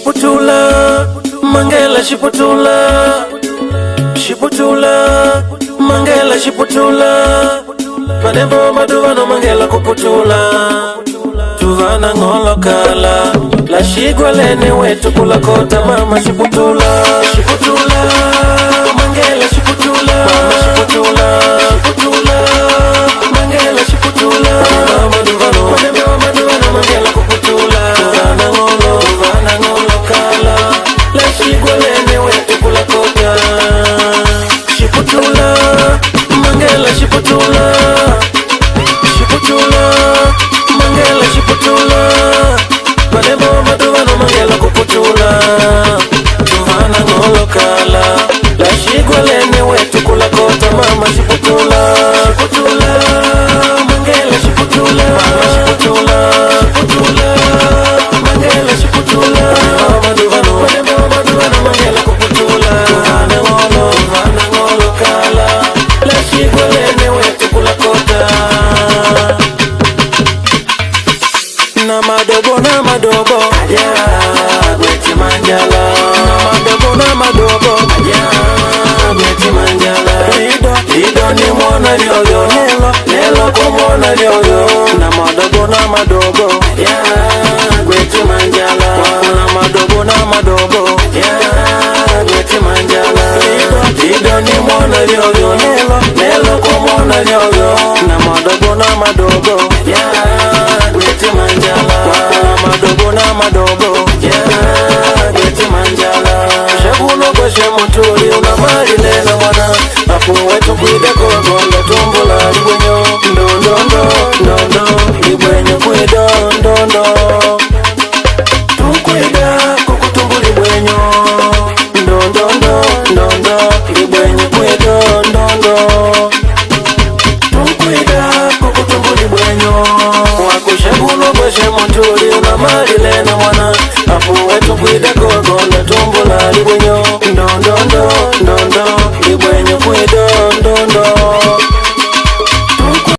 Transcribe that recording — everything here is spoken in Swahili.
Shiputula, Mangela Shiputula, Shiputula, Mangela Shiputula, Panembo Maduvano Mangela Kuputula, Tuvana Ngolo Kala, La Shigwalene wetu kula kota mama Shiputula, Shiputula, Mangela Shiputula, mama Shiputula, Shiputula, Mangela Shiputula, Maduvano, Panembo Maduvano Mangela Kuputula, Tuvana Ngolo Kala, La Shigwalene wetu kula kota, Shiputula, Mangela Shiputula, Shiputula, Mangela Shiputula, Panembo Maduvano Mangela Kuputula, Tuvana Ngolo Kala, La Shigwalene wetu kula kota mama Shiputula, Shiputula, Mangela Shiputula, mama Shiputula, Shiputula, Mangela Shiputula, Maduvano Maduvano Mangela Kuputula, Tuvana Ngolo Kala, La Shigwalene wetu kula kota. Na madobo aja gweti manjala, na madobo aja gweti manjala, ido ni mwana lyoyo, nelo kumona lyoyo, na madobo aja gweti manjala, na madobo aja gweti manjala, ido ni mwana lyoyo, nelo kumona lyoyo, na madobo aja gweti manjala, madobo gweti manjala, shabuno kweshe mutuli unamali nena mwana, apu wetu kwideko gonda tumbula libwenyo, ndondo libwenyo kwido, tukwida kukutumbu libwenyo, ndondo libwenyo kwido, tukwida kukutumbu libwenyo, wakushabuno kweshe mutuli unamali nena mwana, apu wetu kwideko gonda tumbula libwenyo.